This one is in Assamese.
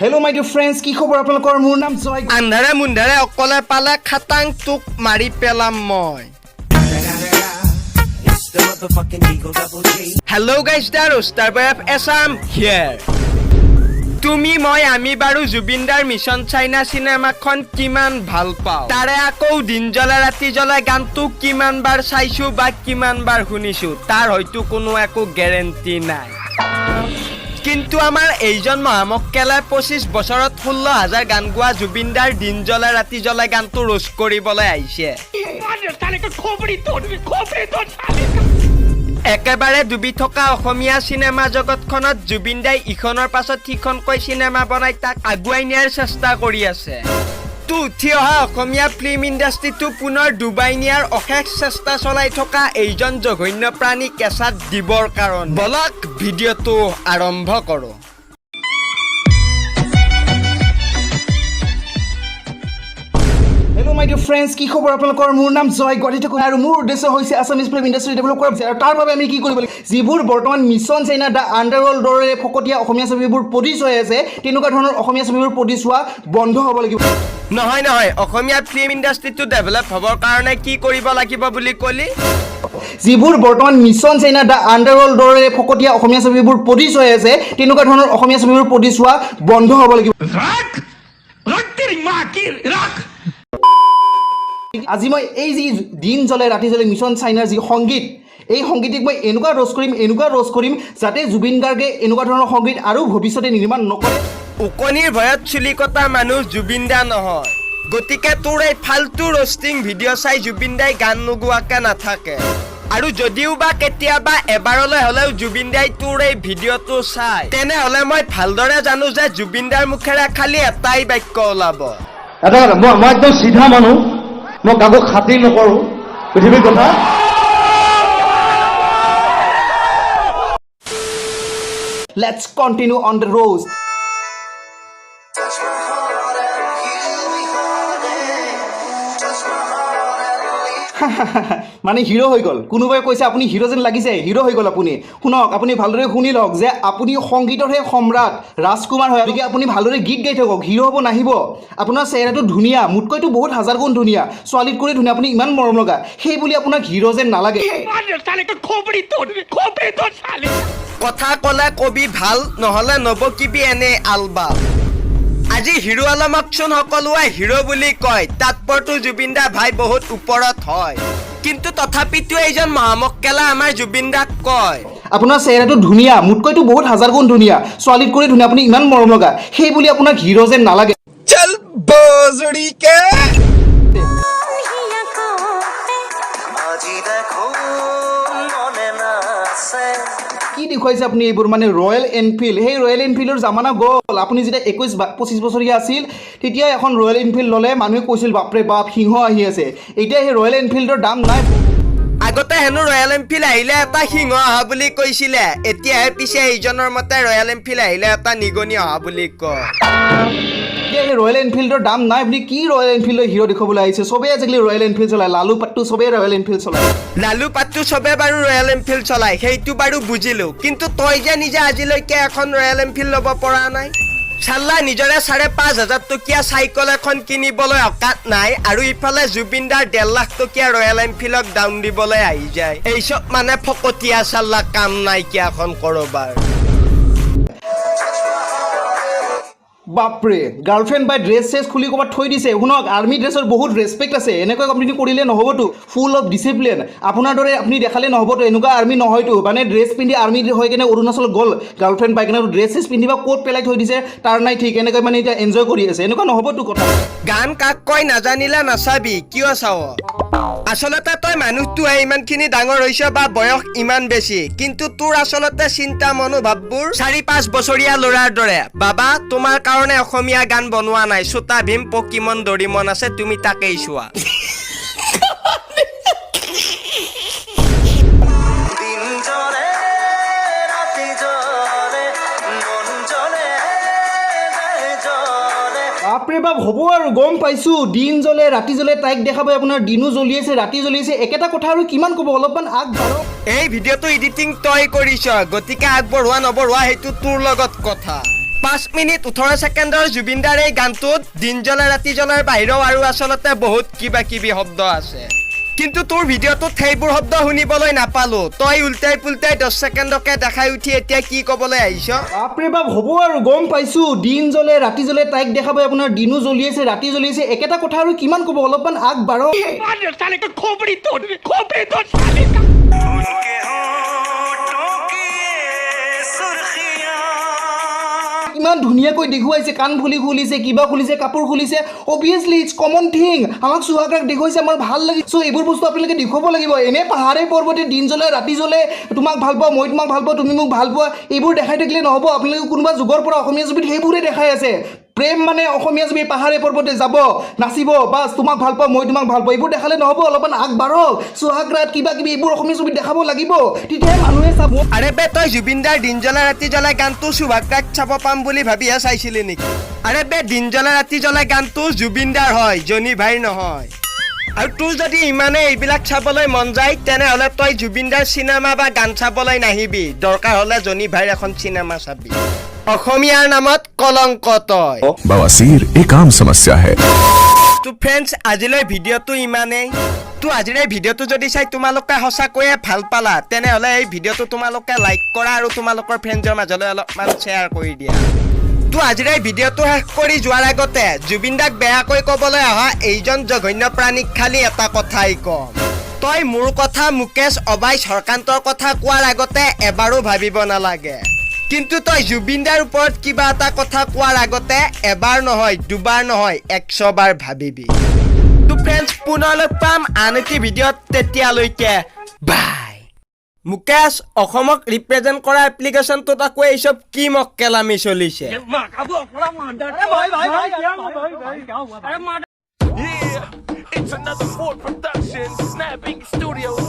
Hello my dear friends, কি খবৰ আপোনালোকৰ? মোৰ নাম জয়। আন্ধাৰে মুন্ধাৰে অকলে পালে খাটাং তোক মাৰি পেলাম মই। Hello guys, TRBA Assam here. তুমি মই আমি বাৰু জুবিন দাৰ মিছন চাইনা সিনেমাখন কিমান ভাল পাওঁ, তাৰে আকৌ দিন জ্বলে ৰাতি জ্বলে গানটো কিমান বাৰ চাইছো বা কিমান বাৰ শুনিছো তাৰ হয়তো কোনো একো গ্যাৰেণ্টি নাই। কিন্তু আমাৰ এইজন মহামক্কেলে 25 বছৰত 16,000 গান গোৱা জুবিন দাৰ দিন জ্বলে ৰাতি জ্বলে গানটো ৰোজ কৰিবলৈ আহিছে। একেবাৰে ডুবি থকা অসমীয়া চিনেমা জগতখনত জুবিন দাই ইখনৰ পাছত সিখনকৈ চিনেমা বনাই তাক আগুৱাই নিয়াৰ চেষ্টা কৰি আছে। উঠি অহা অসমীয়া ফিল্ম ইণ্ডাষ্ট্ৰীটো পুনৰ ডুবাই নিয়াৰ অশেষ চেষ্টা চলাই থকা এইজন জঘন্য প্ৰাণী কেঁচাত দিবৰ কাৰণে বলক ভিডিঅ'টো আৰম্ভ কৰোঁ। Hello my dear friends, কি খবৰ আপোনালোকৰ? মোৰ নাম জয় গুৱাহাটী থাকোঁ আৰু মোৰ উদ্দেশ্য হৈছে আছামিজ ফিল্ম ইণ্ডাষ্ট্ৰী ডেভেলপ কৰা আৰু তাৰ বাবে আমি কি কৰিব লাগিব, যিবোৰ বৰ্তমান মিছন চাইনা দা আণ্ডাৰৱৰ্ল্ড দৰে ফকতীয়া অসমীয়া ছবিবোৰ প্ৰডিউচ হৈ আছে তেনেকুৱা ধৰণৰ অসমীয়া ছবিবোৰ প্ৰডিউচ হোৱা বন্ধ হ'ব লাগিব। নহয় অসমীয়া ফিল্ম ইণ্ডাষ্ট্ৰীটো ডেভেলপ হ'বৰ কাৰণে কি কৰিব লাগিব বুলি ক'লি? যিবোৰ বৰ্তমান মিছন চাইনা দা আণ্ডাৰৱৰ্ল্ড দৰে ফকতীয়া অসমীয়া ছবিবোৰ প্ৰডিউচ হৈ আছে তেনেকুৱা ধৰণৰ অসমীয়া ছবিবোৰ প্ৰডিউচ হোৱা বন্ধ হ'ব লাগিব। আজি মই এই যি দিন জ্বলে ৰাতি জ্বলে মিছন চাইনাৰ যি সংগীত, এই সংগীতক মই এনেকুৱা ৰোজ কৰিম যাতে জুবিন গাৰ্গে এনেকুৱা ধৰণৰ সংগীত আৰু ভৱিষ্যতে নিৰ্মাণ নকৰে। উকনিৰ ভয়ত চুলি কটা মানুহ জুবিন দা নহয়, গতিকে তোৰ এই ফাল্টু ৰষ্টিং ভিডিঅ' চাই জুবিন দাই গান নোগোৱাকে নাথাকে। আৰু যদিও বা কেতিয়াবা এবাৰলৈ হ'লেও জুবিন দাই তোৰ এই ভিডিঅ'টো চাই, তেনেহ'লে মই ভালদৰে জানো যে জুবিন দাৰ মুখেৰে খালি এটাই বাক্য ওলাব, মই একদম চিধা মানুহ, মই কাকো খাতিৰ নকৰোঁ পৃথিৱীৰ কথা। Let's continue on the road. মানে হিৰো হৈ গ'ল। কোনোবাই কৈছে আপুনি হিৰো যেন লাগিছে, হিৰো হৈ গ'ল আপুনি। শুনক, আপুনি ভালদৰে শুনি লওক যে আপুনি সংগীতৰহে সম্ৰাট ৰাজকুমাৰ হয়, গতিকে আপুনি ভালদৰে গীত গাই থাকক, হিৰো হ'ব নাহিব। আপোনাৰ চেহেৰাটো ধুনীয়া, মোতকৈতো বহুত হাজাৰ গুণ ধুনীয়া, ছোৱালীতকৈ ধুনীয়া, আপুনি ইমান মৰম লগা, সেই বুলি আপোনাক হিৰো যেন নালাগে। কথা ক'লে কবি ভাল, নহ'লে নবকিবি এনে আলবাল। আজি হিৰো আলমকচোন সকলোৱে হিৰো বুলি কয়, তাৎপৰটো জুবিন দা ভাই বহুত ওপৰত হয়, কিন্তু তথাপিতো এইজন মহামক্কেলে আমাৰ জুবিন দাক কয় আপোনাৰ চেহেৰাটো ধুনীয়া, মোতকৈতো বহুত হাজাৰ গুণ ধুনীয়া, ছোৱালীতকৈ ধুনীয়া, আপুনি ইমান মৰম লগা, সেই বুলি আপোনাক হিৰো যেন নালাগে। চল বজড়ি কে কি দেখুৱাইছে আপুনি এইবোৰ? মানে ৰয়েল এনফিল্ড, সেই ৰয়েল এনফিল্ডৰ জামানা গ'ল। আপুনি যেতিয়া 21-25 বছৰীয়া আছিল তেতিয়া এখন ৰয়েল এনফিল্ড ল'লে, মানুহে কৈছিল বাপৰে বাপ সিংহ আহি আছে। এতিয়া সেই ৰয়েল এনফিল্ডৰ দাম নাই। আগতে হেনো ৰয়েল এনফিল্ড আহিলে এটা সিংহ অহা বুলি কৈছিলে, এতিয়াহে পিছে এইজনৰ মতে ৰয়েল এনফিল্ড আহিলে এটা নিগনি অহা বুলি কয়। এতিয়া সেই ৰয়েল এনফিল্ডৰ দাম নাই বুলি কি ৰয়েল এনফিল্ডৰ হিৰো দেখুৱাবলৈ আহিছে? চবেই আজিকালি ৰয়েল এনফিল্ড চলায়, লালু পাট্টু চবেই ৰয়েল এনফিল্ড চলায়। লালু পাট্টু চবে বাৰু ৰয়েল এনফিল্ড চলায়, সেইটো বাৰু বুজিলো, কিন্তু তই যে নিজে আজিলৈকে এখন ৰয়েল এনফিল্ড ল'ব পৰা নাই। চাল্লা নিজৰে 5,500 টকীয়া চাইকেল এখন কিনিবলৈ অকাত নাই, আৰু ইফালে জুবিন দাৰ 1.5 লাখ টকীয়া ৰয়েল এনফিল্ডক ডাউন দিবলৈ আহি যায়। এই চব মানে ফকতীয়া চাল্লা কাম নাইকিয়া এখন কৰবাৰ। বাপৰে, গাৰ্লফ্ৰেণ্ড বাই ড্ৰেছ চেছ খুলি ক'ৰবাত থৈ দিছে। শুনক, আৰ্মি ড্ৰেছৰ বহুত ৰেচপেক্ট আছে, এনেকৈ আপুনি কৰিলে নহ'বতো। ফুল অফ ডিচিপ্লিন, আপোনাৰ দৰে আপুনি দেখালে নহ'বতো, এনেকুৱা আৰ্মি নহয়তো। মানে ড্ৰেছ পিন্ধি আৰ্মি হৈ কেনে অৰুণাচল গ'ল গাৰ্লফ্ৰেণ্ড পাই কেনে, ড্ৰেছ চেছ পিন্ধিবা ক'ত পেলাই থৈ দিছে তাৰ নাই ঠিক, এনেকৈ মানে এতিয়া এনজয় কৰি আছে, এনেকুৱা নহ'বতো কথা। গান কাক কয় নাজানিলে নাচাবি, কিয় চাৱ? আচলতে তই মানুহটোহে ইমানখিনি ডাঙৰ হৈছ বা বয়স ইমান বেছি, কিন্তু তোৰ আচলতে চিন্তা মনোভাৱবোৰ 4-5 বছৰীয়া ল'ৰাৰ দৰে। বাবা, তোমাৰ কাৰণে অসমীয়া গান বনোৱা নাই, চোতা ভীম, পকিমন, দৰিমন আছে, তুমি তাকেই চোৱা। বাপৰে বাপ, হ'ব আৰু গম পাইছোঁ। দিন জ্বলে ৰাতি জ্বলে, তাইক দেখাব আপোনাৰ দিনো জ্বলি আছে ৰাতি জ্বলি আছে, একেটা কথা আৰু কিমান ক'ব? অলপমান আগবাঢ়ক। এই ভিডিঅ'টো এডিটিং তই কৰিছ, গতিকে আগবঢ়োৱা নবঢ়োৱা সেইটো তোৰ লগত কথা। 5 মিনিট 18 ছেকেণ্ডৰ জুবিন দাৰ এই গানটোত দিন জ্বলে ৰাতি জ্বলাৰ বাহিৰেও আৰু আচলতে বহুত কিবা কিবি শব্দ আছে, কিন্তু তোৰ ভিডিঅ'টোত সেইবোৰ শব্দ শুনিবলৈ নাপালো। তই উল্টাই পুল্টাই 10 ছেকেণ্ডকে দেখাই উঠি এতিয়া কি ক'বলৈ আহিছ? বাপৰে বাপ, হ'ব আৰু গম পাইছো। দিন জ্বলে ৰাতি জ্বলে, তাইক দেখাব আপোনাৰ দিনো জ্বলি আছে ৰাতি জ্বলি আছে, একেটা কথা আৰু কিমান ক'ব, অলপমান আগবাঢ়ক। ইমান ধুনীয়াকৈ দেখুৱাইছে, কাণ ফুলি খুলিছে, কিবা খুলিছে, কাপোৰ খুলিছে, অবভিয়াছলি ইটছ কমন থিং। আমাক চুহাগৰাক দেখুৱাইছে, আমাৰ ভাল লাগিছে। চ' এইবোৰ বস্তু আপোনালোকে দেখুৱাব লাগিব। এনে পাহাৰে পৰ্বতে দিন জ্বলে ৰাতি জ্বলে, তোমাক ভাল পাওঁ, মই তোমাক ভাল পাওঁ, তুমি মোক ভাল পোৱা, এইবোৰ দেখাই থাকিলে নহ'ব। আপোনালোকে কোনোবা যুগৰ পৰা অসমীয়া ছবিত সেইবোৰে দেখাই আছে। প্ৰেম মানে অসমীয়া ছবি, পাহাৰে পৰ্বতে যাব, নাচিব, বাছ তোমাক ভাল পাওঁ, মই তোমাক ভাল পাওঁ, এইবোৰ দেখালে নহ'ব। অলপমান আগবাঢ়ক, চুহাগৰাত কিবা কিবি এইবোৰ অসমীয়া ছবিত দেখাব লাগিব, তেতিয়াহে মানুহে চাব। আৰে বে, তই জুবিন দাৰ দিন জ্বলা ৰাতি জ্বলাই গানটো চুভাগৰাক চাব পাম বুলি ভাবিহে চাইছিলি নেকি? আৰে বে, দিন জ্বলা ৰাতি জ্বলাই গানটো জুবিন দাৰ হয়, জনি ভাইৰ নহয়। আৰু তোৰ যদি ইমানে এইবিলাক চাবলৈ মন যায়, তেনেহ'লে তই জুবিন দাৰ চিনেমা বা গান চাবলৈ নাহিবি, দৰকাৰ হ'লে জনি ভাইৰ এখন চিনেমা চাবি। অসমীয়াৰ নামত কলংক তই। बवासीर एक आम समस्या है। তো ফ্ৰেণ্ডছ, আজিলৈ ভিডিঅ'টো ইমানেই। তো আজিৰ এই ভিডিঅ'টো যদি চাই তোমালোকে সঁচাকৈয়ে ভাল পালা, তেনেহ'লে এই ভিডিঅ'টো তোমালোকে লাইক কৰা আৰু তোমালোকৰ ফ্ৰেণ্ডছৰ মাজলৈ অলপমান শ্বেয়াৰ কৰি দিয়া। তো আজিৰ এই ভিডিঅ'টো শেষ কৰি যোৱাৰ আগতে জুবিন দাক বেয়াকৈ ক'বলৈ অহা এইজন জঘন্য প্ৰাণীক খালি এটা কথাই কম, তই মোৰ কথা মুকেশ অবাই চৰকান্তৰ কথা কোৱাৰ আগতে এবাৰো ভাবিব নালাগে, কিন্তু তই জুবিন দাৰ ওপৰত কিবা এটা কথা কোৱাৰ আগতে এবাৰ নহয়, দুবাৰ নহয়, 100 বাৰ ভাবিবি। তো ফ্ৰেণ্ডছ, পুনৰ লগ পাম আন এটি ভিডিঅ'ত, তেতিয়ালৈকে বাই। মুকেশ, অসমক ৰিপ্ৰেজেণ্ট কৰা এপ্লিকেশ্যনটোত আকৌ এইচব কি মক্কেলামি চলিছে? Yeah, it's another Ford production, snapping studios.